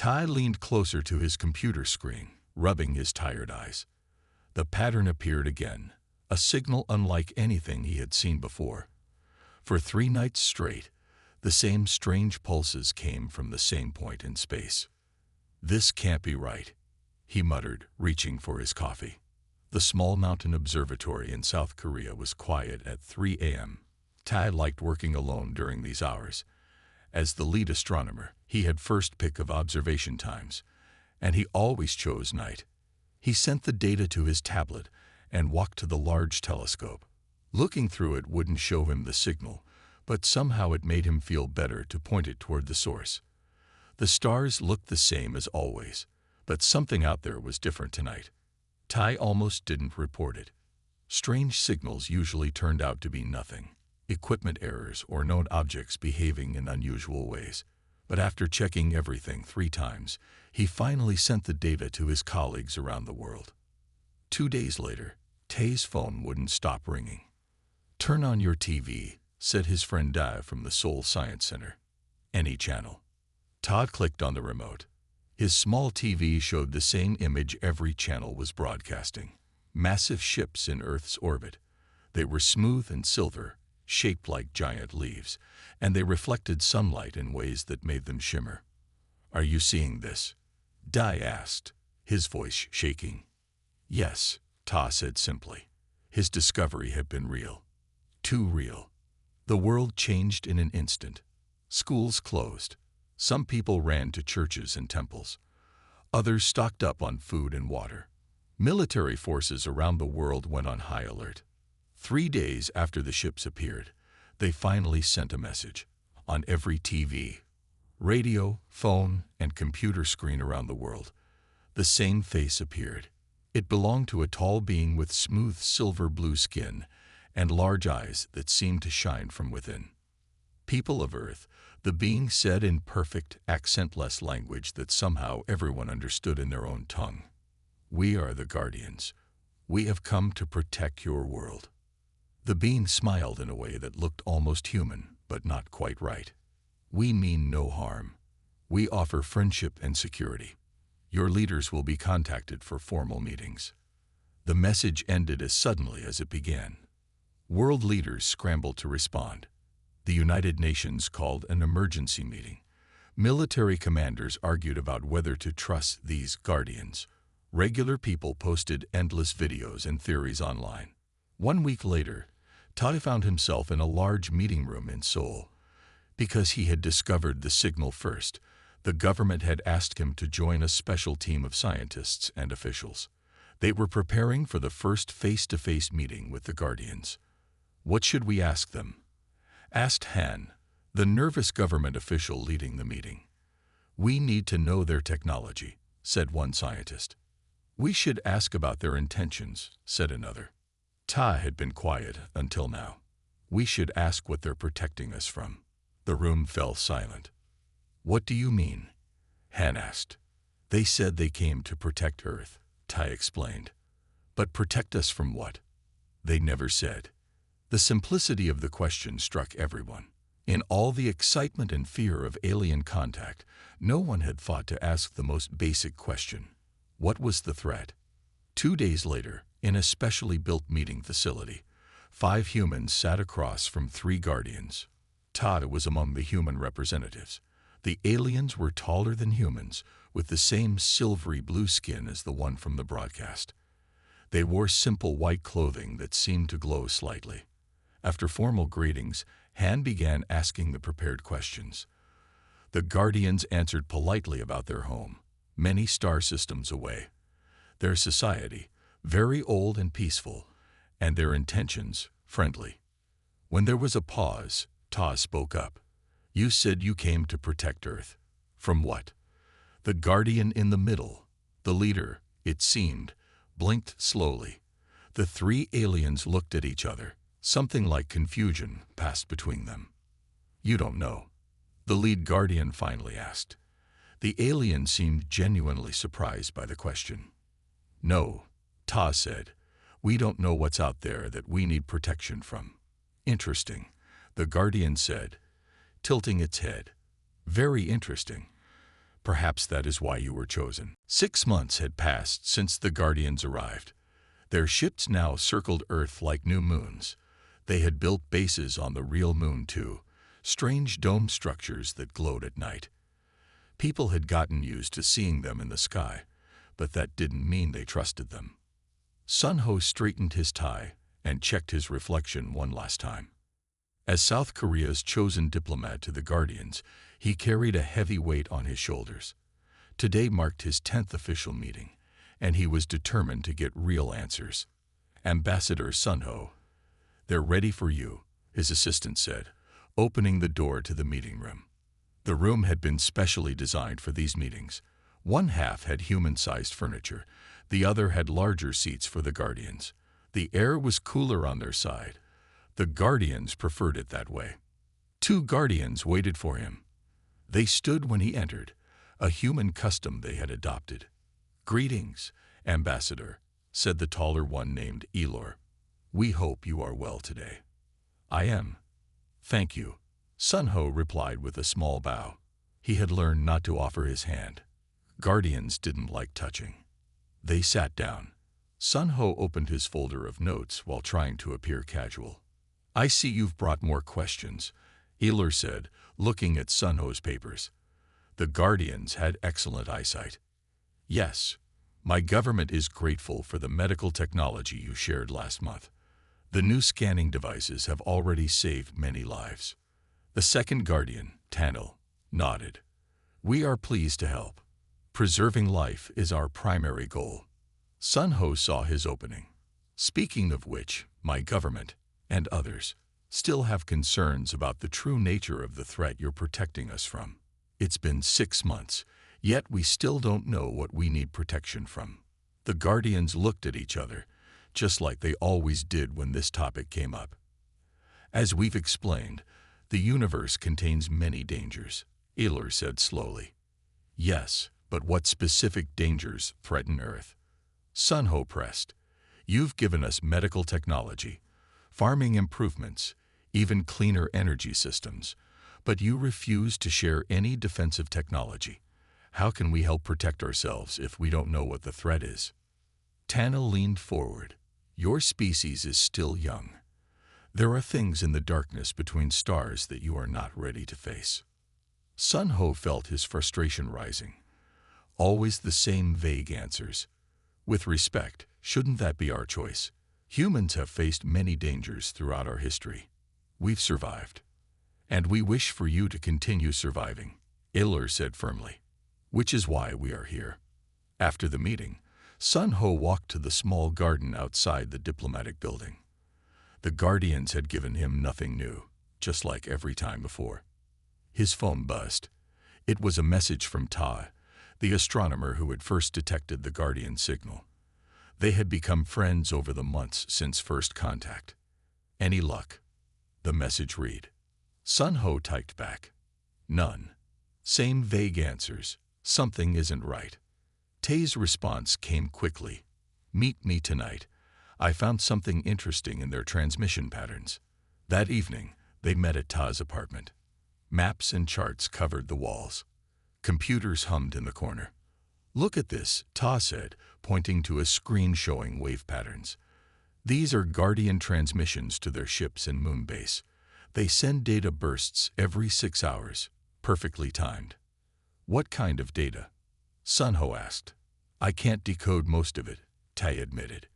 Ty leaned closer to his computer screen, rubbing his tired eyes. The pattern appeared again, a signal unlike anything he had seen before. For 3 nights straight, the same strange pulses came from the same point in space. "This can't be right," he muttered, reaching for his coffee. The small mountain observatory in South Korea was quiet at 3 a.m. Ty liked working alone during these hours. As the lead astronomer, he had first pick of observation times, and he always chose night. He sent the data to his tablet and walked to the large telescope. Looking through it wouldn't show him the signal, but somehow it made him feel better to point it toward the source. The stars looked the same as always, but something out there was different tonight. Ty almost didn't report it. Strange signals usually turned out to be nothing, equipment errors or known objects behaving in unusual ways. But after checking everything 3 times, he finally sent the data to his colleagues around the world. 2 days later, Tay's phone wouldn't stop ringing. "Turn on your TV," said his friend Dai from the Seoul Science Center. "Any channel." Todd clicked on the remote. His small TV showed the same image every channel was broadcasting. Massive ships in Earth's orbit. They were smooth and silver, shaped like giant leaves, and they reflected sunlight in ways that made them shimmer. "Are you seeing this?" Dai asked, his voice shaking. "Yes," Ta said simply. His discovery had been real. Too real. The world changed in an instant. Schools closed. Some people ran to churches and temples. Others stocked up on food and water. Military forces around the world went on high alert. 3 days after the ships appeared, they finally sent a message. On every TV, radio, phone, and computer screen around the world, the same face appeared. It belonged to a tall being with smooth silver blue skin and large eyes that seemed to shine from within. "People of Earth," the being said in perfect, accentless language that somehow everyone understood in their own tongue. "We are the Guardians. We have come to protect your world." The being smiled in a way that looked almost human, but not quite right. "We mean no harm. We offer friendship and security. Your leaders will be contacted for formal meetings." The message ended as suddenly as it began. World leaders scrambled to respond. The United Nations called an emergency meeting. Military commanders argued about whether to trust these guardians. Regular people posted endless videos and theories online. 1 week later, Tai found himself in a large meeting room in Seoul. Because he had discovered the signal first, the government had asked him to join a special team of scientists and officials. They were preparing for the first face-to-face meeting with the Guardians. "What should we ask them?" asked Han, the nervous government official leading the meeting. "We need to know their technology," said one scientist. "We should ask about their intentions," said another. Ta had been quiet until now. "We should ask what they're protecting us from." The room fell silent. "What do you mean?" Han asked. "They said they came to protect Earth," Tai explained. "But protect us from what?" They never said. The simplicity of the question struck everyone. In all the excitement and fear of alien contact, no one had thought to ask the most basic question. What was the threat? 2 days later, in a specially built meeting facility, 5 humans sat across from 3 guardians. Todd was among the human representatives. The aliens were taller than humans, with the same silvery blue skin as the one from the broadcast. They wore simple white clothing that seemed to glow slightly. After formal greetings, Han began asking the prepared questions. The Guardians answered politely about their home, many star systems away, their society, very old and peaceful, and their intentions, friendly. When there was a pause, Ta spoke up. "You said you came to protect Earth. From what?" The Guardian in the middle, the leader, it seemed, blinked slowly. The 3 aliens looked at each other. Something like confusion passed between them. "You don't know?" the lead Guardian finally asked. The alien seemed genuinely surprised by the question. "No," Ta said. "We don't know what's out there that we need protection from." "Interesting," the Guardian said, tilting its head. "Very interesting. Perhaps that is why you were chosen. 6 months had passed since the Guardians arrived. Their ships now circled Earth like new moons. They had built bases on the real moon too, strange dome structures that glowed at night. People had gotten used to seeing them in the sky, but that didn't mean they trusted them. Sun Ho straightened his tie and checked his reflection one last time. As South Korea's chosen diplomat to the Guardians, he carried a heavy weight on his shoulders. Today marked his 10th official meeting, and he was determined to get real answers. Ambassador Sun Ho, they're ready for you, his assistant said, opening the door to the meeting room. The room had been specially designed for these meetings. One half had human-sized furniture, the other had larger seats for the Guardians. The air was cooler on their side. The Guardians preferred it that way. 2 Guardians waited for him. They stood when he entered, a human custom they had adopted. "Greetings, Ambassador," said the taller one named Elor. "We hope you are well today." "I am. Thank you," Sun Ho replied with a small bow. He had learned not to offer his hand. Guardians didn't like touching. They sat down. Sun Ho opened his folder of notes while trying to appear casual. "I see you've brought more questions," Elor said, looking at Sun Ho's papers. The Guardians had excellent eyesight. "Yes, my government is grateful for the medical technology you shared last month. The new scanning devices have already saved many lives." The second Guardian, Tanel, nodded. "We are pleased to help. Preserving life is our primary goal." Sun Ho saw his opening. "Speaking of which, my government, and others, still have concerns about the true nature of the threat you're protecting us from. It's been 6 months, yet we still don't know what we need protection from." The Guardians looked at each other, just like they always did when this topic came up. "As we've explained, the universe contains many dangers," Elor said slowly. "Yes, but what specific dangers threaten Earth?" Sun Ho pressed. "You've given us medical technology, farming improvements, even cleaner energy systems, but you refuse to share any defensive technology. How can we help protect ourselves if we don't know what the threat is?" Tanel leaned forward. "Your species is still young. There are things in the darkness between stars that you are not ready to face." Sun Ho felt his frustration rising. Always the same vague answers. With respect, shouldn't that be our choice? Humans have faced many dangers throughout our history. We've survived. And we wish for you to continue surviving, Elor said firmly. Which is why we are here. After the meeting, Sun Ho walked to the small garden outside the diplomatic building. The Guardians had given him nothing new, just like every time before. His phone buzzed. It was a message from Ta, the astronomer who had first detected the Guardian signal. They had become friends over the months since first contact. "Any luck?" The message read. Sun Ho typed back. "None." Same vague answers. "Something isn't right." Tae's response came quickly. "Meet me tonight. I found something interesting in their transmission patterns." That evening, they met at Ta's apartment. Maps and charts covered the walls. Computers hummed in the corner. "Look at this," Ta said, pointing to a screen showing wave patterns. "These are Guardian transmissions to their ships and moon base. They send data bursts every 6 hours, perfectly timed." "What kind of data?" Sun Ho asked. "I can't decode most of it," Tae admitted.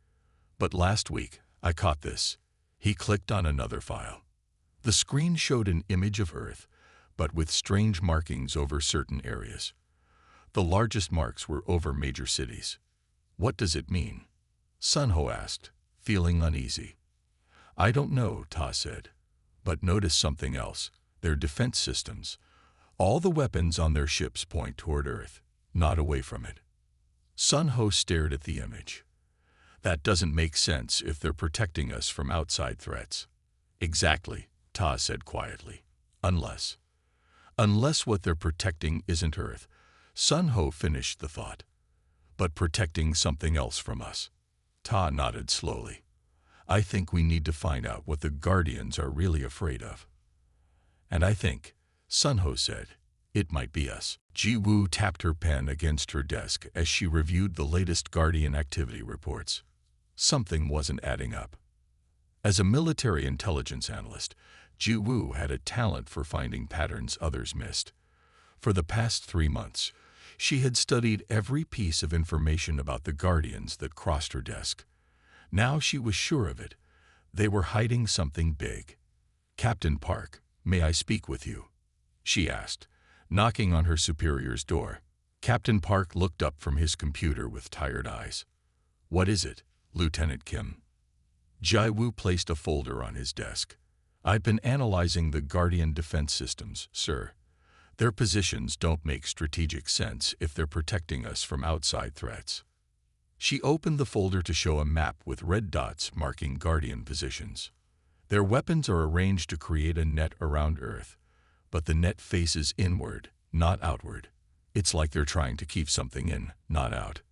"But last week, I caught this." He clicked on another file. The screen showed an image of Earth, but with strange markings over certain areas. The largest marks were over major cities. "What does it mean?" Sun Ho asked, feeling uneasy. "I don't know," Ta said. "But notice something else. Their defense systems. All the weapons on their ships point toward Earth, not away from it." Sun Ho stared at the image. "That doesn't make sense if they're protecting us from outside threats." "Exactly," Ta said quietly. Unless what they're protecting isn't Earth." Sun Ho finished the thought. "But protecting something else from us." Ta nodded slowly. "I think we need to find out what the Guardians are really afraid of." "And I think," Sun Ho said, It might be us. Ji Woo tapped her pen against her desk as she reviewed the latest Guardian activity reports. Something wasn't adding up. As a military intelligence analyst, Ji Woo had a talent for finding patterns others missed. For the past 3 months, she had studied every piece of information about the Guardians that crossed her desk. Now she was sure of it. They were hiding something big. "Captain Park, may I speak with you?" she asked, knocking on her superior's door. Captain Park looked up from his computer with tired eyes. "What is it, Lieutenant Kim?" Ji Woo placed a folder on his desk. "I've been analyzing the Guardian defense systems, sir. Their positions don't make strategic sense if they're protecting us from outside threats." She opened the folder to show a map with red dots marking Guardian positions. Their weapons are arranged to create a net around Earth, but the net faces inward, not outward. It's like they're trying to keep something in, not out.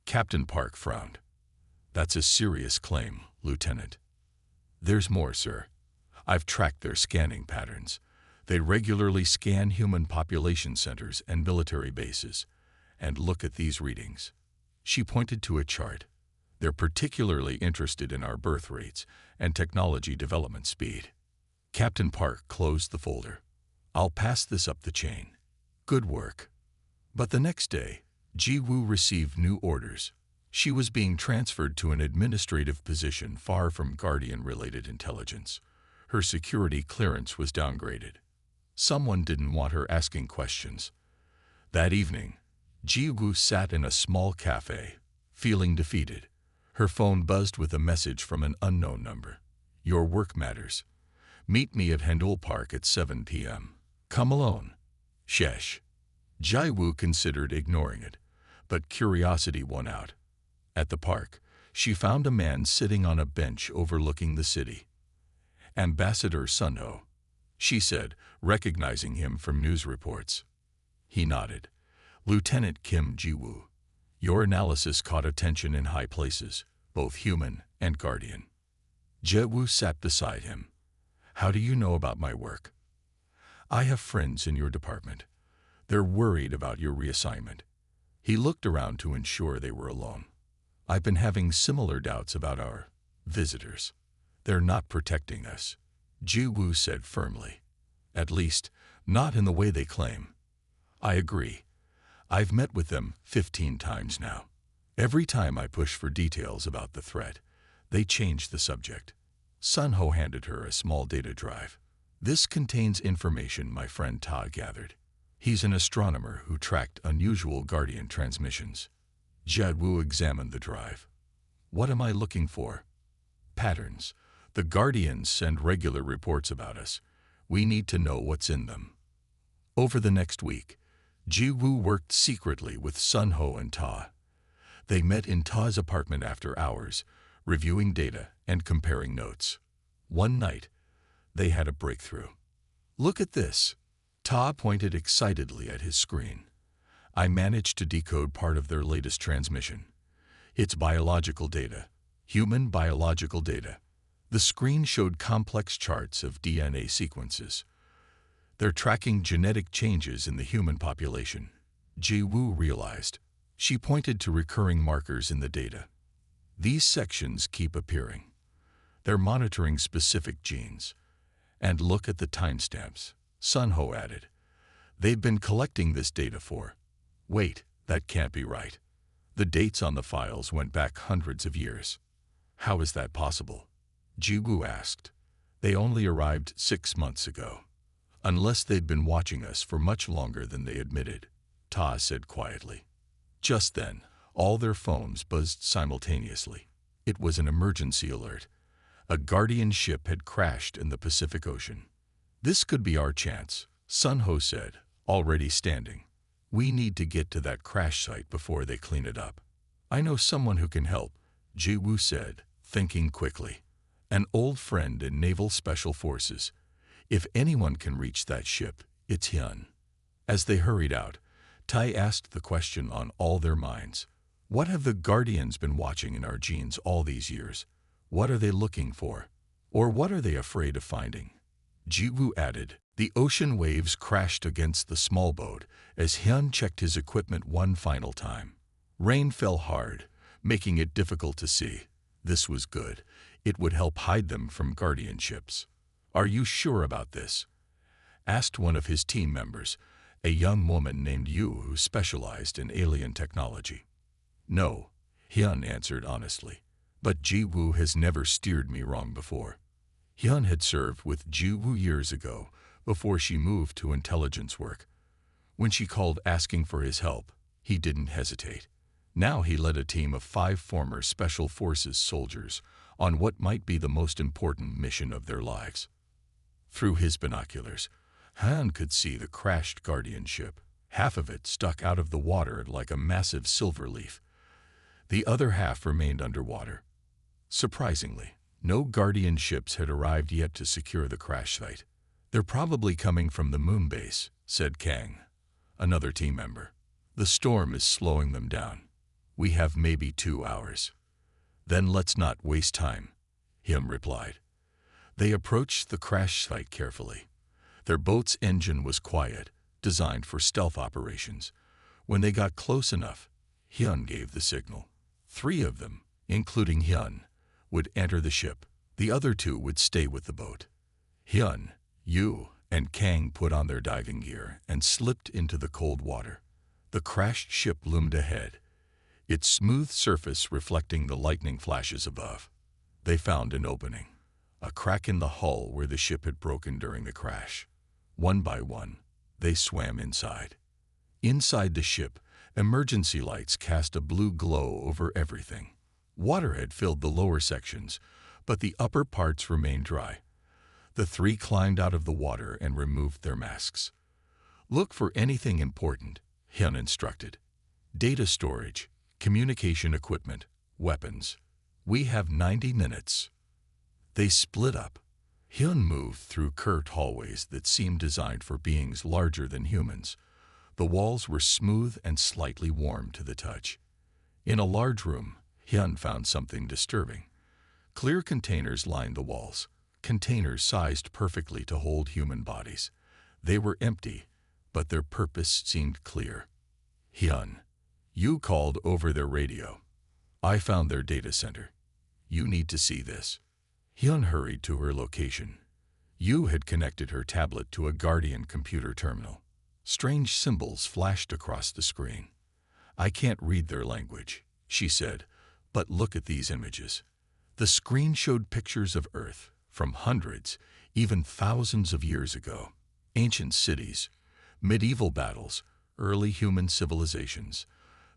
Captain Park frowned. "That's a serious claim, Lieutenant." "There's more, sir. I've tracked their scanning patterns. They regularly scan human population centers and military bases. And look at these readings." She pointed to a chart. "They're particularly interested in our birth rates and technology development speed." Captain Park closed the folder. "I'll pass this up the chain." "Good work." But the next day, Ji Woo received new orders. She was being transferred to an administrative position far from Guardian-related intelligence. Her security clearance was downgraded. Someone didn't want her asking questions. That evening, Ji Woo sat in a small cafe, feeling defeated. Her phone buzzed with a message from an unknown number. "Your work matters. Meet me at Hendul Park at 7 p.m. Come alone." Sheesh. Ji Woo considered ignoring it, but curiosity won out. At the park, she found a man sitting on a bench overlooking the city. "Ambassador Sun Ho," she said, recognizing him from news reports. He nodded. "Lieutenant Kim Ji Woo. Your analysis caught attention in high places, both human and Guardian." Ji Woo sat beside him. "How do you know about my work?" "I have friends in your department. They're worried about your reassignment." He looked around to ensure they were alone. "I've been having similar doubts about our visitors. They're not protecting us," Ji Woo said firmly. "At least, not in the way they claim." "I agree. I've met with them 15 times now. Every time I push for details about the threat, they change the subject." Sun Ho handed her a small data drive. "This contains information my friend Ta gathered. He's an astronomer who tracked unusual Guardian transmissions." Ji Woo examined the drive. "What am I looking for?" "Patterns. The Guardians send regular reports about us. We need to know what's in them." Over the next week, Ji Woo worked secretly with Sun Ho and Ta. They met in Ta's apartment after hours, reviewing data and comparing notes. One night, they had a breakthrough. "Look at this." Ta pointed excitedly at his screen. "I managed to decode part of their latest transmission. It's biological data, human biological data." The screen showed complex charts of DNA sequences. "They're tracking genetic changes in the human population," Ji Woo realized. She pointed to recurring markers in the data. "These sections keep appearing. They're monitoring specific genes. And look at the timestamps," Sun Ho added. "They've been collecting this data for..." "Wait, that can't be right. The dates on the files went back hundreds of years." "How is that possible?" Ji Woo asked. "They only arrived 6 months ago." "Unless they'd been watching us for much longer than they admitted," Ta said quietly. Just then, all their phones buzzed simultaneously. It was an emergency alert. A Guardian ship had crashed in the Pacific Ocean. "This could be our chance," Sun Ho said, already standing. "We need to get to that crash site before they clean it up." "I know someone who can help," Ji Woo said, thinking quickly. "An old friend in Naval Special Forces. If anyone can reach that ship, it's Hyun." As they hurried out, Tai asked the question on all their minds. "What have the Guardians been watching in our genes all these years? What are they looking for? Or what are they afraid of finding?" Ji Woo added, The ocean waves crashed against the small boat as Hyun checked his equipment one final time. Rain fell hard, making it difficult to see. This was good. It would help hide them from guardian ships. "Are you sure about this?" asked one of his team members, a young woman named Yu who specialized in alien technology. "No," Hyun answered honestly, "but Ji-woo has never steered me wrong before." Hyun had served with Ji-woo years ago, before she moved to intelligence work. When she called asking for his help, he didn't hesitate. Now he led a team of 5 former Special Forces soldiers on what might be the most important mission of their lives. Through his binoculars, Han could see the crashed Guardian ship. Half of it stuck out of the water like a massive silver leaf. The other half remained underwater. Surprisingly, no Guardian ships had arrived yet to secure the crash site. "They're probably coming from the moon base," said Kang, another team member. "The storm is slowing them down. We have maybe 2 hours." "Then let's not waste time," Hyun replied. They approached the crash site carefully. Their boat's engine was quiet, designed for stealth operations. When they got close enough, Hyun gave the signal. 3 of them, including Hyun, would enter the ship. The other 2 would stay with the boat. Hyun, Yu, and Kang put on their diving gear and slipped into the cold water. The crashed ship loomed ahead, its smooth surface reflecting the lightning flashes above. They found an opening, a crack in the hull where the ship had broken during the crash. One by one, they swam inside. Inside the ship, emergency lights cast a blue glow over everything. Water had filled the lower sections, but the upper parts remained dry. The 3 climbed out of the water and removed their masks. "Look for anything important," Hyun instructed. "Data storage, communication equipment, weapons. We have 90 minutes. They split up. Hyun moved through curved hallways that seemed designed for beings larger than humans. The walls were smooth and slightly warm to the touch. In a large room, Hyun found something disturbing. Clear containers lined the walls, containers sized perfectly to hold human bodies. They were empty, but their purpose seemed clear. "Hyun, you called over their radio. I found their data center. You need to see this." Hyun hurried to her location. Yu had connected her tablet to a Guardian computer terminal. Strange symbols flashed across the screen. "I can't read their language," she said, "but look at these images." The screen showed pictures of Earth from hundreds, even thousands of years ago. Ancient cities, medieval battles, early human civilizations.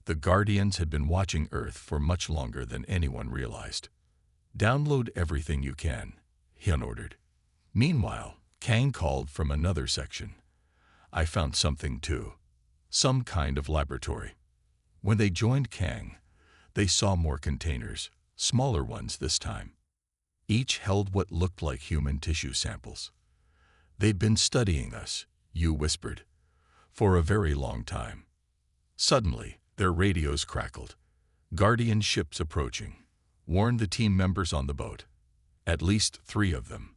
The Guardians had been watching Earth for much longer than anyone realized. "Download everything you can," Hyun ordered. Meanwhile, Kang called from another section. "I found something too. Some kind of laboratory." When they joined Kang, they saw more containers, smaller ones this time. Each held what looked like human tissue samples. "They'd been studying us," Yu whispered, "for a very long time." Suddenly, their radios crackled. "Guardian ships approaching. Warn the team members on the boat. At least 3 of them.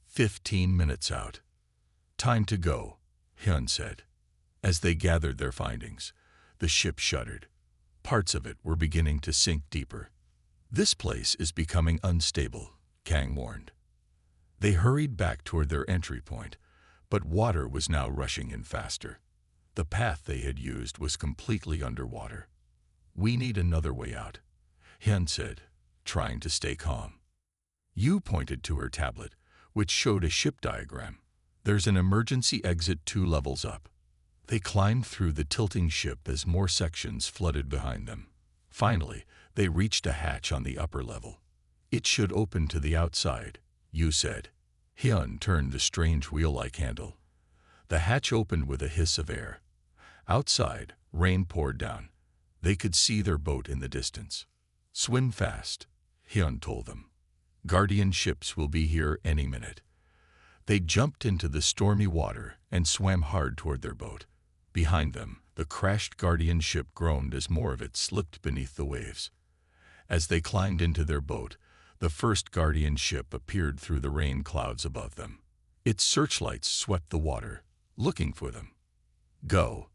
15 minutes out." "Time to go," Hyun said. As they gathered their findings, the ship shuddered. Parts of it were beginning to sink deeper. "This place is becoming unstable," Kang warned. They hurried back toward their entry point, but water was now rushing in faster. The path they had used was completely underwater. "We need another way out," Hyun said, trying to stay calm. Yu pointed to her tablet, which showed a ship diagram. "There's an emergency exit 2 levels up." They climbed through the tilting ship as more sections flooded behind them. Finally, they reached a hatch on the upper level. "It should open to the outside," Yu said. Hyun turned the strange wheel-like handle. The hatch opened with a hiss of air. Outside, rain poured down. They could see their boat in the distance. "Swim fast," Hyun told them. "Guardian ships will be here any minute." They jumped into the stormy water and swam hard toward their boat. Behind them, the crashed Guardian ship groaned as more of it slipped beneath the waves. As they climbed into their boat, the first Guardian ship appeared through the rain clouds above them. Its searchlights swept the water, looking for them. "Go,"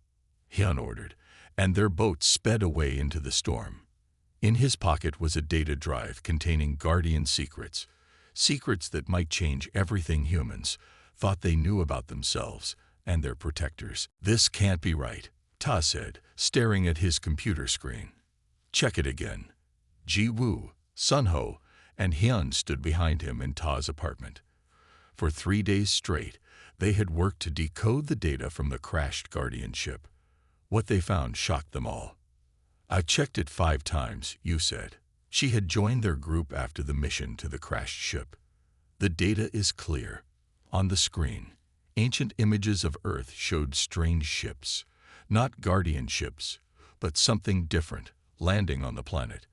Hyun ordered, and their boat sped away into the storm. In his pocket was a data drive containing Guardian secrets, secrets that might change everything humans thought they knew about themselves and their protectors. "This can't be right," Ta said, staring at his computer screen. "Check it again." Ji-woo, Sun-ho, and Hyun stood behind him in Ta's apartment. For 3 days straight, they had worked to decode the data from the crashed Guardian ship. What they found shocked them all. "I checked it 5 times, Yu said. She had joined their group after the mission to the crashed ship. "The data is clear." On the screen, ancient images of Earth showed strange ships, not Guardian ships, but something different, landing on the planet.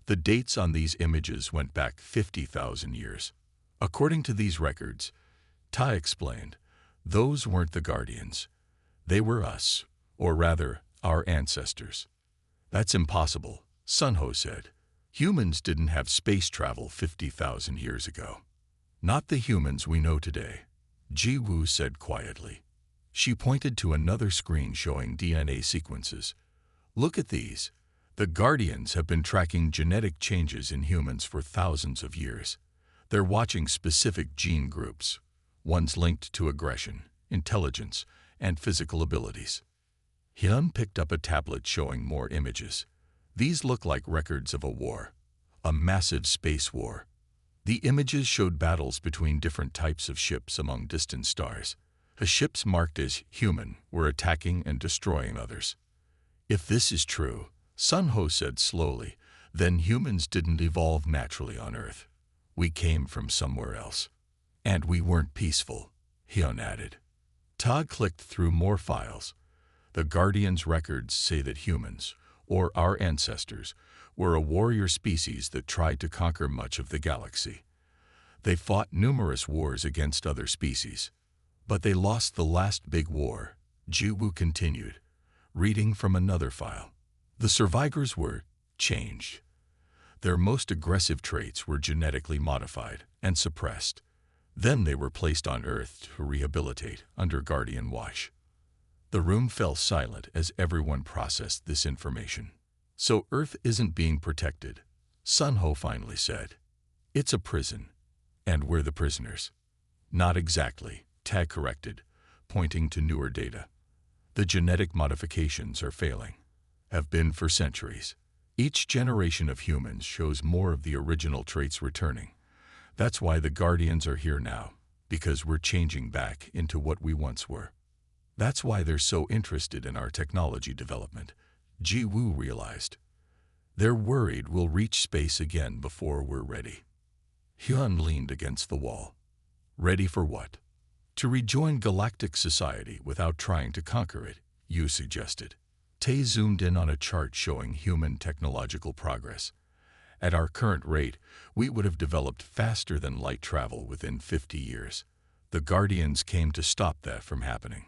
The dates on these images went back 50,000 years. According to these records, Tai explained, those weren't the Guardians. They were us, or rather, our ancestors. "That's impossible," Sun-ho said. "Humans didn't have space travel 50,000 years ago." "Not the humans we know today," Ji-woo said quietly. She pointed to another screen showing DNA sequences. "Look at these. The Guardians have been tracking genetic changes in humans for thousands of years. They're watching specific gene groups, ones linked to aggression, intelligence, and physical abilities." Hyun picked up a tablet showing more images. These look like records of a war, a massive space war. The images showed battles between different types of ships among distant stars. The ships marked as human were attacking and destroying others. "If this is true," Sun-ho said slowly, "then humans didn't evolve naturally on Earth. We came from somewhere else. And we weren't peaceful," Hyun added. Todd clicked through more files. The Guardians' records say that humans, or our ancestors, were a warrior species that tried to conquer much of the galaxy. They fought numerous wars against other species. But they lost the last big war, Ji-woo continued, reading from another file. "The survivors were changed. Their most aggressive traits were genetically modified and suppressed. Then they were placed on Earth to rehabilitate under Guardian watch." The room fell silent as everyone processed this information. "So Earth isn't being protected," Sun-ho finally said. "It's a prison, and we're the prisoners." "Not exactly," Tag corrected, pointing to newer data. "The genetic modifications are failing, have been for centuries. Each generation of humans shows more of the original traits returning. That's why the Guardians are here now, because we're changing back into what we once were. That's why they're so interested in our technology development," Ji-woo realized. "They're worried we'll reach space again before we're ready." Hyun leaned against the wall. "Ready for what?" "To rejoin galactic society without trying to conquer it," Yu suggested. Tae zoomed in on a chart showing human technological progress. "At our current rate, we would have developed faster than light travel within 50 years. The Guardians came to stop that from happening.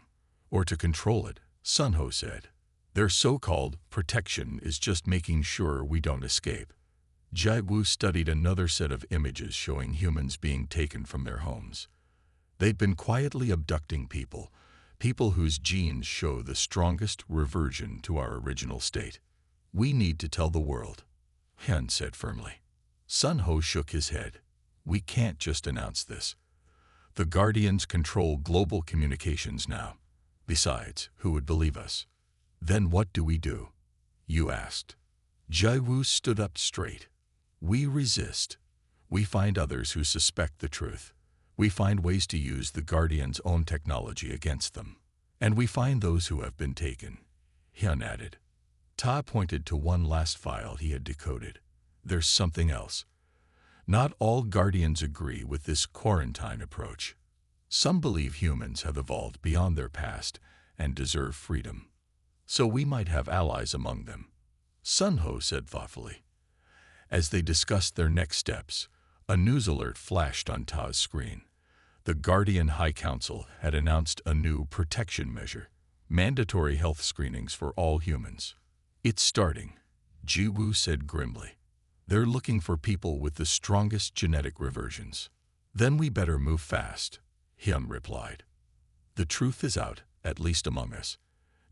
Or to control it," Sun-ho said. "Their so-called protection is just making sure we don't escape." Ji-woo studied another set of images showing humans being taken from their homes. They'd been quietly abducting people whose genes show the strongest reversion to our original state. "We need to tell the world," Hyun said firmly. Sun-ho shook his head. "We can't just announce this. The Guardians control global communications now. Besides, who would believe us?" "Then what do we do?" Yu asked. Ji-woo stood up straight. "We resist. We find others who suspect the truth. We find ways to use the Guardians' own technology against them. And we find those who have been taken," Hyun added. Ta pointed to one last file he had decoded. "There's something else. Not all Guardians agree with this quarantine approach. Some believe humans have evolved beyond their past and deserve freedom. So we might have allies among them," Sun-ho said thoughtfully. As they discussed their next steps, a news alert flashed on Ta's screen. The Guardian High Council had announced a new protection measure, mandatory health screenings for all humans. "It's starting," Ji-woo said grimly. "They're looking for people with the strongest genetic reversions. Then we better move fast," Hyun replied. The truth is out, at least among us.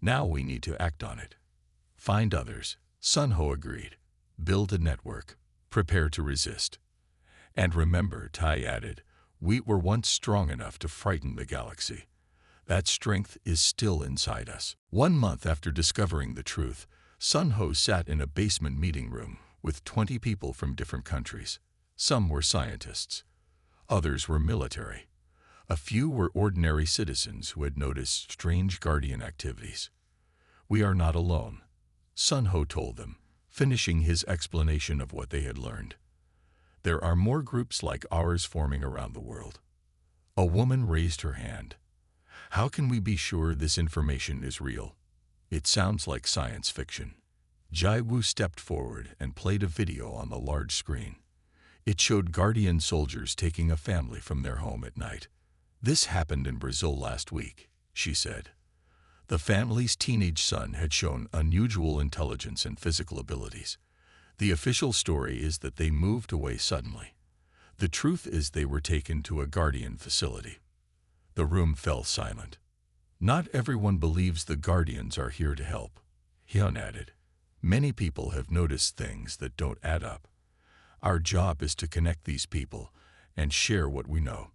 Now we need to act on it. Find others, Sunho agreed. Build a network. Prepare to resist. And remember, Tai added, we were once strong enough to frighten the galaxy. That strength is still inside us. 1 month after discovering the truth, Sunho sat in a basement meeting room with 20 people from different countries. Some were scientists. Others were military. A few were ordinary citizens who had noticed strange Guardian activities. We are not alone, Sunho told them, finishing his explanation of what they had learned. There are more groups like ours forming around the world. A woman raised her hand. How can we be sure this information is real? It sounds like science fiction. Jaiwoo stepped forward and played a video on the large screen. It showed Guardian soldiers taking a family from their home at night. This happened in Brazil last week, she said. The family's teenage son had shown unusual intelligence and physical abilities. The official story is that they moved away suddenly. The truth is they were taken to a Guardian facility. The room fell silent. Not everyone believes the Guardians are here to help, Hyun added. Many people have noticed things that don't add up. Our job is to connect these people and share what we know.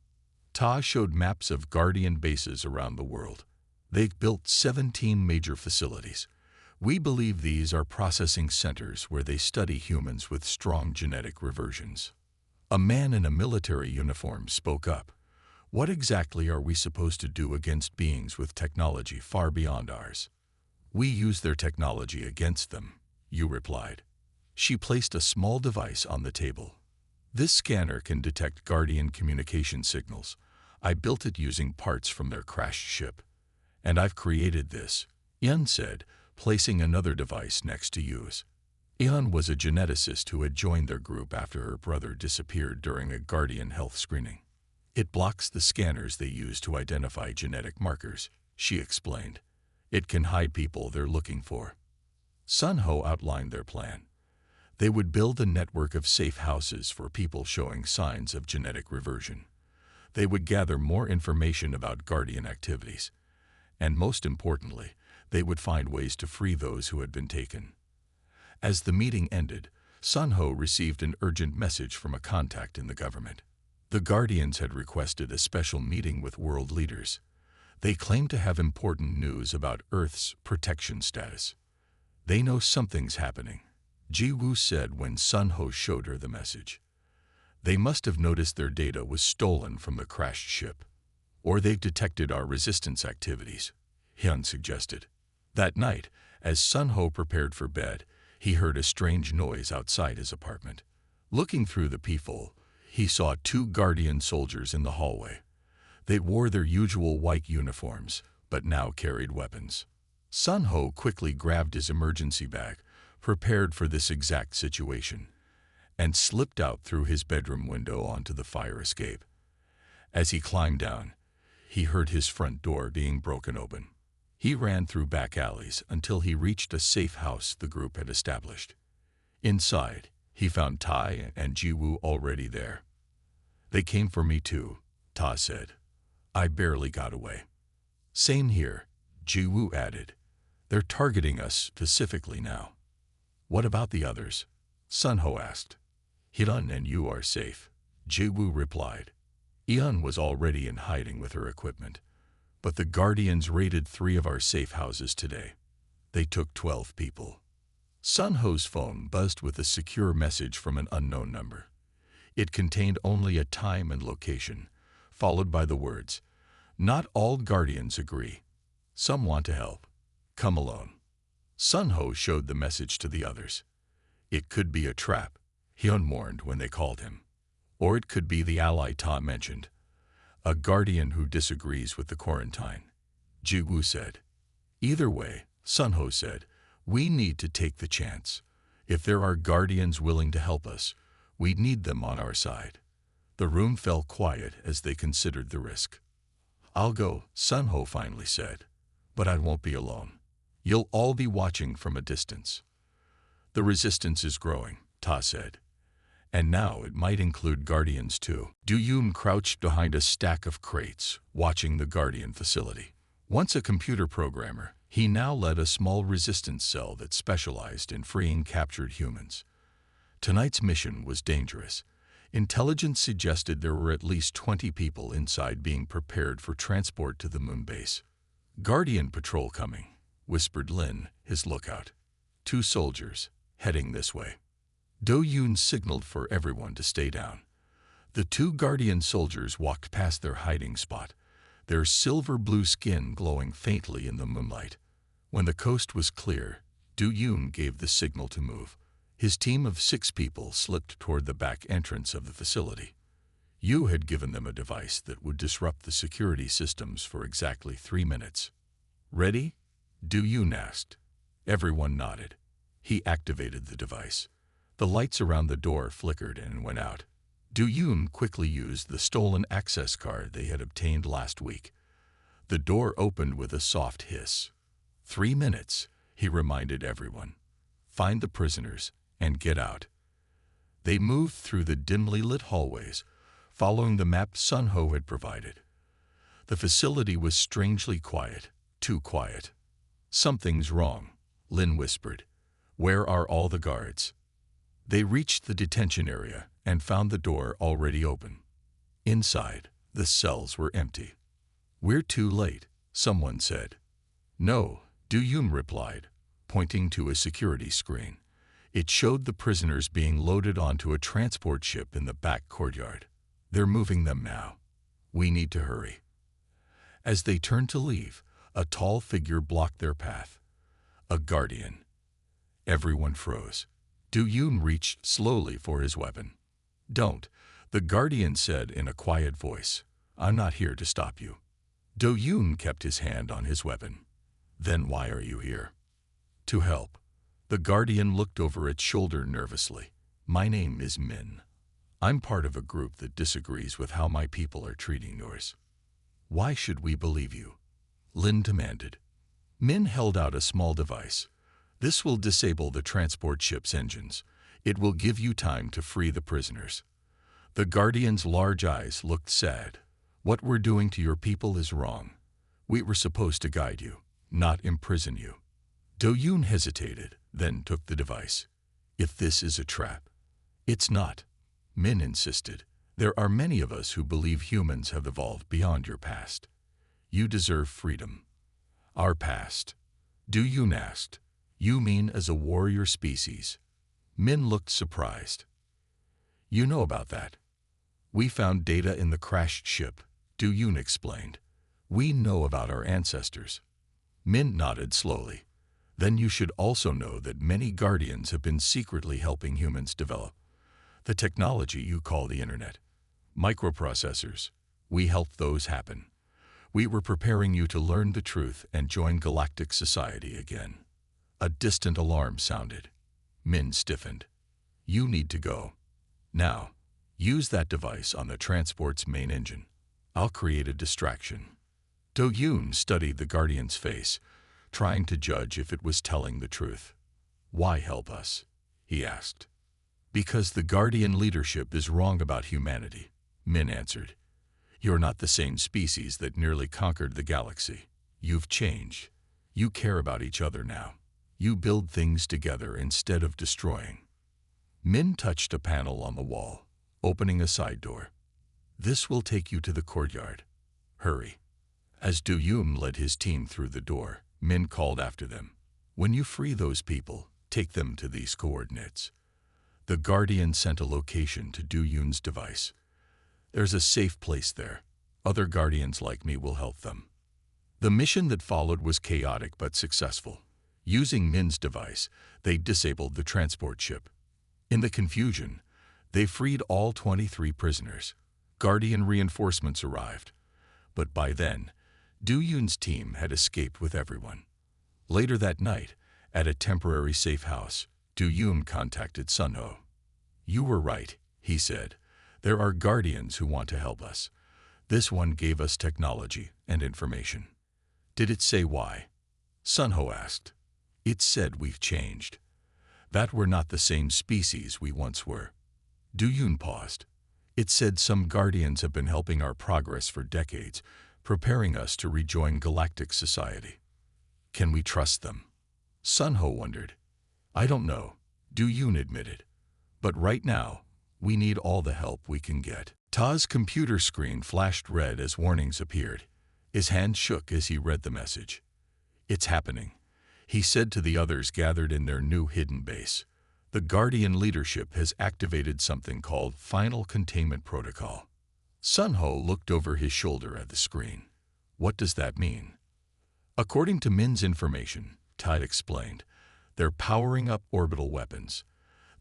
Ta showed maps of Guardian bases around the world. They've built 17 major facilities. We believe these are processing centers where they study humans with strong genetic reversions. A man in a military uniform spoke up. What exactly are we supposed to do against beings with technology far beyond ours? We use their technology against them, Yu replied. She placed a small device on the table. This scanner can detect Guardian communication signals. I built it using parts from their crashed ship. And I've created this, Eun said, placing another device next to Yu's. Eun was a geneticist who had joined their group after her brother disappeared during a Guardian health screening. It blocks the scanners they use to identify genetic markers, she explained. It can hide people they're looking for. Sunho outlined their plan. They would build a network of safe houses for people showing signs of genetic reversion. They would gather more information about Guardian activities. And most importantly, they would find ways to free those who had been taken. As the meeting ended, Sunho received an urgent message from a contact in the government. The Guardians had requested a special meeting with world leaders. They claimed to have important news about Earth's protection status. They know something's happening, Ji-woo said when Sunho showed her the message. They must have noticed their data was stolen from the crashed ship. Or they've detected our resistance activities, Hyun suggested. That night, as Sunho prepared for bed, he heard a strange noise outside his apartment. Looking through the peephole, he saw 2 Guardian soldiers in the hallway. They wore their usual white uniforms, but now carried weapons. Sunho quickly grabbed his emergency bag, prepared for this exact situation, and slipped out through his bedroom window onto the fire escape. As he climbed down, he heard his front door being broken open. He ran through back alleys until he reached a safe house the group had established. Inside, he found Tai and Ji-woo already there. They came for me too, Ta said. I barely got away. Same here, Ji-woo added. They're targeting us specifically now. What about the others? Sunho asked. Hyun and you are safe, Ji-woo replied. Eun was already in hiding with her equipment. But the Guardians raided 3 of our safe houses today. They took 12 people. Sunho's phone buzzed with a secure message from an unknown number. It contained only a time and location, followed by the words, "Not all Guardians agree. Some want to help. Come alone." Sunho showed the message to the others. It could be a trap, Hyun warned when they called him. Or it could be the ally Ta mentioned. A Guardian who disagrees with the quarantine, Ji-woo said. Either way, Sunho said, we need to take the chance. If there are Guardians willing to help us, we need them on our side. The room fell quiet as they considered the risk. I'll go, Sunho finally said. But I won't be alone. You'll all be watching from a distance. The resistance is growing, Ta said. And now it might include Guardians too. Du Yun crouched behind a stack of crates, watching the Guardian facility. Once a computer programmer, he now led a small resistance cell that specialized in freeing captured humans. Tonight's mission was dangerous. Intelligence suggested there were at least 20 people inside being prepared for transport to the moon base. "Guardian patrol coming," whispered Lin, his lookout. 2 soldiers, heading this way. Du Yun signaled for everyone to stay down. The 2 Guardian soldiers walked past their hiding spot, their silver-blue skin glowing faintly in the moonlight. When the coast was clear, Du Yun gave the signal to move. His team of 6 people slipped toward the back entrance of the facility. Yu had given them a device that would disrupt the security systems for exactly 3 minutes. "Ready?" Du Yun asked. Everyone nodded. He activated the device. The lights around the door flickered and went out. Du Yun quickly used the stolen access card they had obtained last week. The door opened with a soft hiss. 3 minutes, he reminded everyone. Find the prisoners and get out. They moved through the dimly lit hallways, following the map Sun Ho had provided. The facility was strangely quiet, too quiet. "Something's wrong," Lin whispered. "Where are all the guards?" They reached the detention area and found the door already open. Inside, the cells were empty. "We're too late," someone said. "No," Du Yun replied, pointing to a security screen. It showed the prisoners being loaded onto a transport ship in the back courtyard. "They're moving them now. We need to hurry." As they turned to leave, a tall figure blocked their path. A Guardian. Everyone froze. Du Yun reached slowly for his weapon. "Don't," the Guardian said in a quiet voice. "I'm not here to stop you." Du Yun kept his hand on his weapon. "Then why are you here?" "To help." The Guardian looked over its shoulder nervously. "My name is Min. I'm part of a group that disagrees with how my people are treating yours." "Why should we believe you?" Lin demanded. Min held out a small device. "This will disable the transport ship's engines. It will give you time to free the prisoners." The Guardian's large eyes looked sad. "What we're doing to your people is wrong. We were supposed to guide you, not imprison you." Du Yun hesitated, then took the device. "If this is a trap." "It's not," Min insisted. "There are many of us who believe humans have evolved beyond your past. You deserve freedom." "Our past?" Du Yun asked. "You mean as a warrior species?" Min looked surprised. "You know about that?" "We found data in the crashed ship," Du Yun explained. "We know about our ancestors." Min nodded slowly. "Then you should also know that many Guardians have been secretly helping humans develop the technology you call the internet. Microprocessors. We helped those happen. We were preparing you to learn the truth and join galactic society again." A distant alarm sounded. Min stiffened. "You need to go. Now, use that device on the transport's main engine. I'll create a distraction." Du Yun studied the Guardian's face, trying to judge if it was telling the truth. "Why help us?" he asked. "Because the Guardian leadership is wrong about humanity," Min answered. "You're not the same species that nearly conquered the galaxy. You've changed. You care about each other now. You build things together instead of destroying." Min touched a panel on the wall, opening a side door. "This will take you to the courtyard. Hurry." As Du Yun led his team through the door, Min called after them. "When you free those people, take them to these coordinates." The Guardian sent a location to Du Yun's device. "There's a safe place there. Other Guardians like me will help them." The mission that followed was chaotic but successful. Using Min's device, they disabled the transport ship. In the confusion, they freed all 23 prisoners. Guardian reinforcements arrived. But by then, Du Yun's team had escaped with everyone. Later that night, at a temporary safe house, Du Yun contacted Sun Ho. "You were right," he said. "There are Guardians who want to help us. This one gave us technology and information." "Did it say why?" Sun Ho asked. "It said we've changed. That we're not the same species we once were." Du-Yun paused. It said some Guardians have been helping our progress for decades, preparing us to rejoin galactic society. Can we trust them? Sun-Ho wondered. I don't know, Du-Yun admitted. But right now, we need all the help we can get. Ta's computer screen flashed red as warnings appeared. His hand shook as he read the message. It's happening, he said to the others gathered in their new hidden base. The Guardian leadership has activated something called Final Containment Protocol. Sun-Ho looked over his shoulder at the screen. What does that mean? According to Min's information, Tide explained, they're powering up orbital weapons.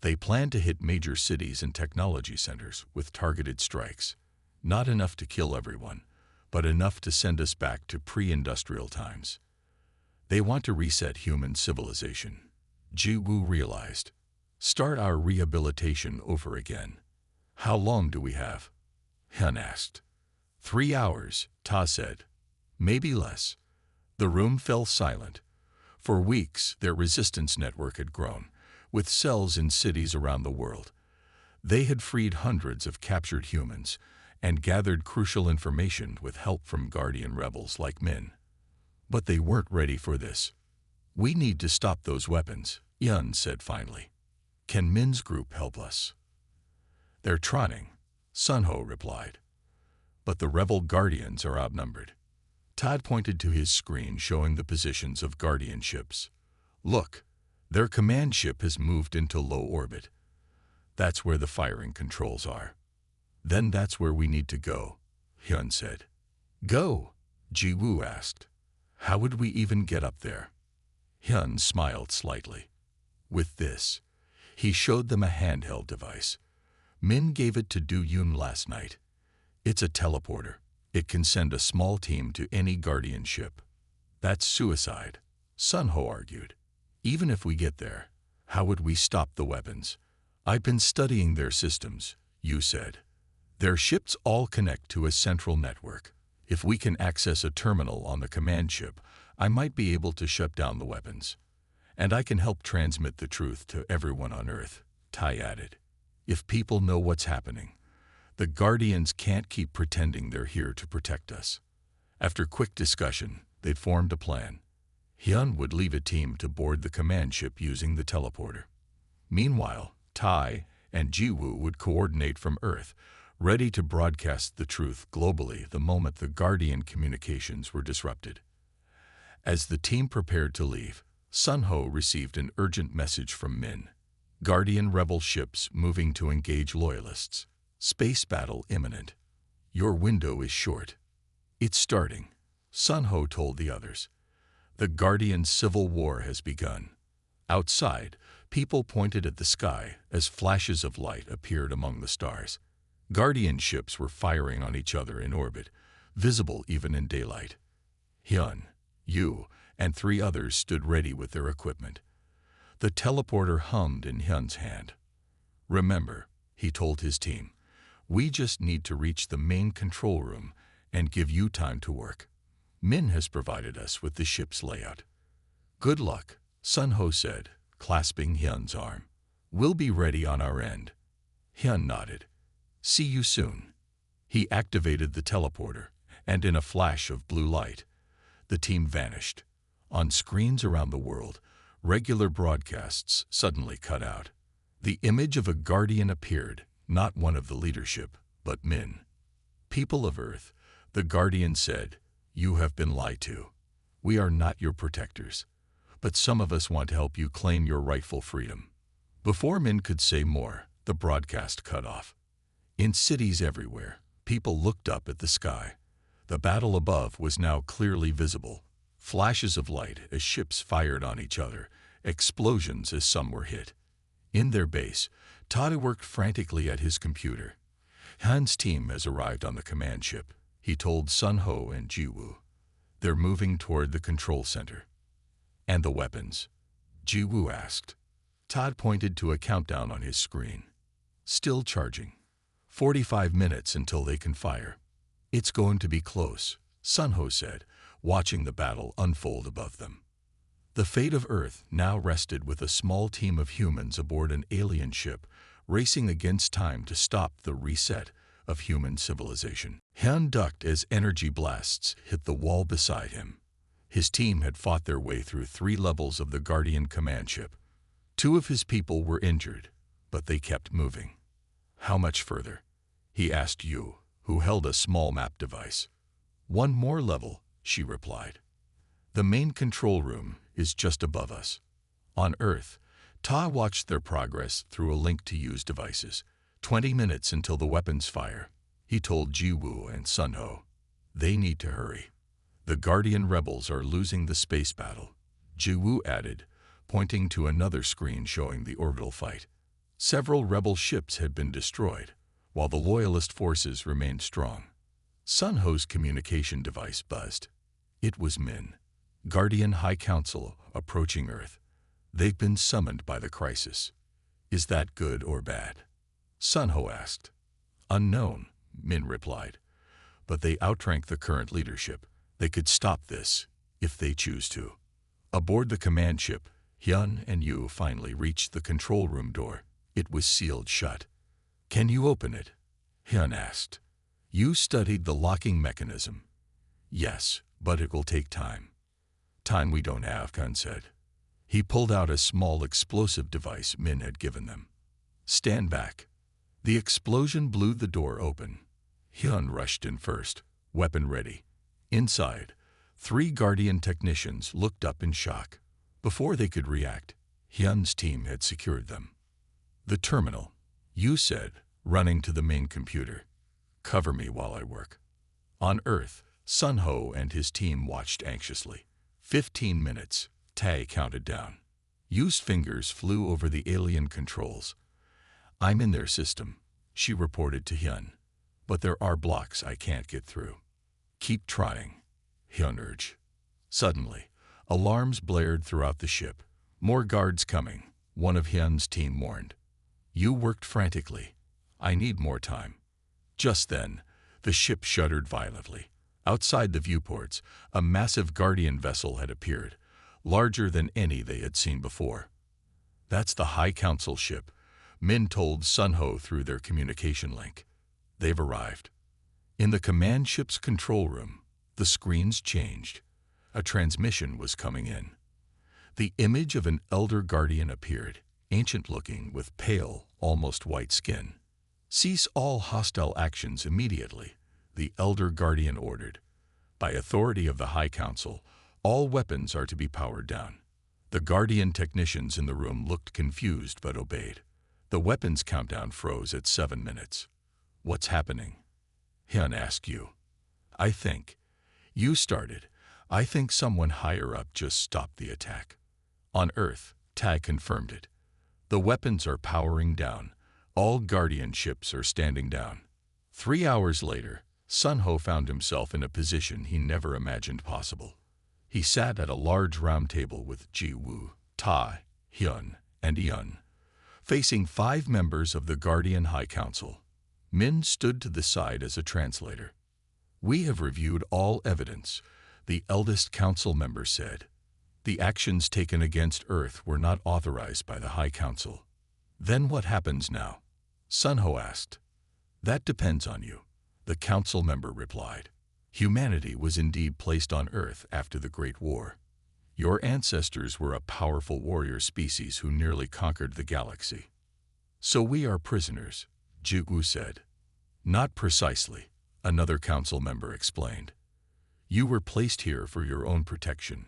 They plan to hit major cities and technology centers with targeted strikes. Not enough to kill everyone, but enough to send us back to pre-industrial times. They want to reset human civilization. Ji-Woo realized. Start our rehabilitation over again. How long do we have? Hyun asked. 3 hours, Ta said. Maybe less. The room fell silent. For weeks, their resistance network had grown, with cells in cities around the world. They had freed hundreds of captured humans and gathered crucial information with help from Guardian rebels like Min. But they weren't ready for this. We need to stop those weapons, Yun said finally. Can Min's group help us? They're trying, Sun-Ho replied. But the rebel Guardians are outnumbered. Todd pointed to his screen showing the positions of Guardian ships. Look, their command ship has moved into low orbit. That's where the firing controls are. Then that's where we need to go, Hyun said. Go? Ji-Woo asked. How would we even get up there? Hyun smiled slightly. With this, he showed them a handheld device. Min gave it to Du-Yun last night. It's a teleporter. It can send a small team to any Guardian ship. That's suicide, Sun-Ho argued. Even if we get there, how would we stop the weapons? I've been studying their systems, Yu said. Their ships all connect to a central network. If we can access a terminal on the command ship, I might be able to shut down the weapons. And I can help transmit the truth to everyone on Earth, Tai added. If people know what's happening, the Guardians can't keep pretending they're here to protect us. After quick discussion, they'd formed a plan. Hyun would leave a team to board the command ship using the teleporter. Meanwhile, Tai and Ji-Woo would coordinate from Earth, ready to broadcast the truth globally the moment the Guardian communications were disrupted. As the team prepared to leave, Sun-Ho received an urgent message from Min. Guardian rebel ships moving to engage loyalists. Space battle imminent. Your window is short. It's starting, Sun-Ho told the others. The Guardian civil war has begun. Outside, people pointed at the sky as flashes of light appeared among the stars. Guardian ships were firing on each other in orbit, visible even in daylight. Hyun, Yu, and 3 others stood ready with their equipment. The teleporter hummed in Hyun's hand. Remember, he told his team, we just need to reach the main control room and give you time to work. Min has provided us with the ship's layout. Good luck, Sun-Ho said, clasping Hyun's arm. We'll be ready on our end. Hyun nodded. See you soon. He activated the teleporter, and in a flash of blue light, the team vanished. On screens around the world, regular broadcasts suddenly cut out. The image of a Guardian appeared, not one of the leadership, but Min. People of Earth, the Guardian said, you have been lied to. We are not your protectors, but some of us want to help you claim your rightful freedom. Before Min could say more, the broadcast cut off. In cities everywhere, people looked up at the sky. The battle above was now clearly visible. Flashes of light as ships fired on each other, explosions as some were hit. In their base, Tada worked frantically at his computer. Hyun's team has arrived on the command ship, he told Sun-Ho and Ji-Woo. They're moving toward the control center. And the weapons? Ji-Woo asked. Todd pointed to a countdown on his screen. Still charging. 45 minutes until they can fire. It's going to be close, Sun-Ho said, watching the battle unfold above them. The fate of Earth now rested with a small team of humans aboard an alien ship racing against time to stop the reset of human civilization. Hyun ducked as energy blasts hit the wall beside him. His team had fought their way through 3 levels of the Guardian command ship. 2 of his people were injured, but they kept moving. How much further? He asked Yu, who held a small map device. 1 more level, she replied. The main control room is just above us. On Earth, Ta watched their progress through a link to Yu's devices. 20 minutes until the weapons fire, he told Jiwoo and Sunho. They need to hurry. The Guardian rebels are losing the space battle, Jiwoo added, pointing to another screen showing the orbital fight. Several rebel ships had been destroyed, while the Loyalist forces remained strong. Sunho's communication device buzzed. It was Min, Guardian High Council, approaching Earth. They've been summoned by the crisis. Is that good or bad? Sunho asked. Unknown, Min replied. But they outrank the current leadership. They could stop this, if they choose to. Aboard the command ship, Hyun and Yu finally reached the control room door. It was sealed shut. Can you open it? Hyun asked. Yu studied the locking mechanism. Yes, but it will take time. Time we don't have, Hyun said. He pulled out a small explosive device Min had given them. Stand back. The explosion blew the door open. Hyun rushed in first, weapon ready. Inside, 3 Guardian technicians looked up in shock. Before they could react, Hyun's team had secured them. The terminal, Yu said, running to the main computer. Cover me while I work. On Earth, Sunho and his team watched anxiously. 15 minutes, Tae counted down. Yu's fingers flew over the alien controls. I'm in their system, she reported to Hyun. But there are blocks I can't get through. Keep trying, Hyun urged. Suddenly, alarms blared throughout the ship. More guards coming, one of Hyun's team warned. Yu worked frantically. I need more time. Just then, the ship shuddered violently. Outside the viewports, a massive Guardian vessel had appeared, larger than any they had seen before. That's the High Council ship, Min told Sunho through their communication link. They've arrived. In the command ship's control room, the screens changed. A transmission was coming in. The image of an elder Guardian appeared, ancient-looking with pale, almost white skin. Cease all hostile actions immediately, the elder Guardian ordered. By authority of the High Council, all weapons are to be powered down. The Guardian technicians in the room looked confused but obeyed. The weapons countdown froze at 7 minutes. What's happening? Hyun asked Yu. I think. Yu started. I think someone higher up just stopped the attack. On Earth, Tae confirmed it. The weapons are powering down. All Guardian ships are standing down. 3 hours later, Sunho found himself in a position he never imagined possible. He sat at a large round table with Jiwoo, Tae, Hyun, and Eun, facing 5 members of the Guardian High Council. Min stood to the side as a translator. We have reviewed all evidence, the eldest council member said. The actions taken against Earth were not authorized by the High Council. Then what happens now? Sunho asked. That depends on you, the council member replied. Humanity was indeed placed on Earth after the Great War. Your ancestors were a powerful warrior species who nearly conquered the galaxy. So we are prisoners, Jiwoo said. Not precisely, another council member explained. You were placed here for your own protection,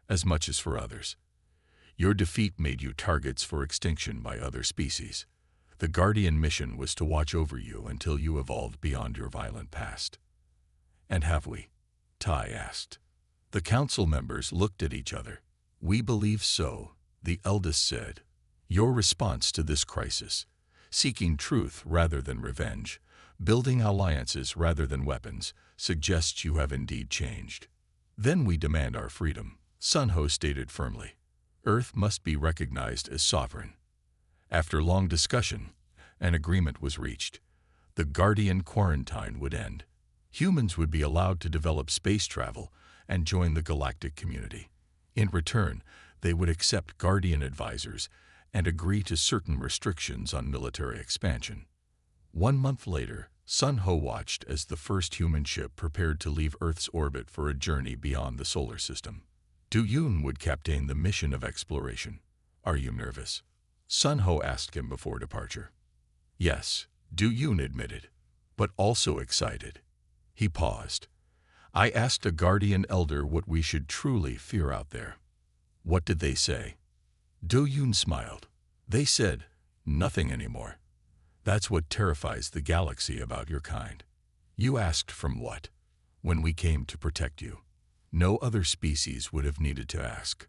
as much as for others. Your defeat made you targets for extinction by other species. The Guardian mission was to watch over you until you evolved beyond your violent past. And have we? Tae asked. The council members looked at each other. We believe so, the eldest said. Your response to this crisis, seeking truth rather than revenge, building alliances rather than weapons, suggests you have indeed changed. Then we demand our freedom, Sunho stated firmly. Earth must be recognized as sovereign. After long discussion, an agreement was reached. The Guardian quarantine would end. Humans would be allowed to develop space travel and join the galactic community. In return, they would accept Guardian advisors and agree to certain restrictions on military expansion. 1 month later, Sun Ho watched as the first human ship prepared to leave Earth's orbit for a journey beyond the solar system. Du Yun would captain the mission of exploration. "Are you nervous?" Sun Ho asked him before departure. "Yes," Du Yun admitted, "but also excited." He paused. "I asked a guardian elder what we should truly fear out there." "What did they say?" Du Yun smiled. "They said, nothing anymore. That's what terrifies the galaxy about your kind." "You asked from what?" "When we came to protect you. No other species would have needed to ask."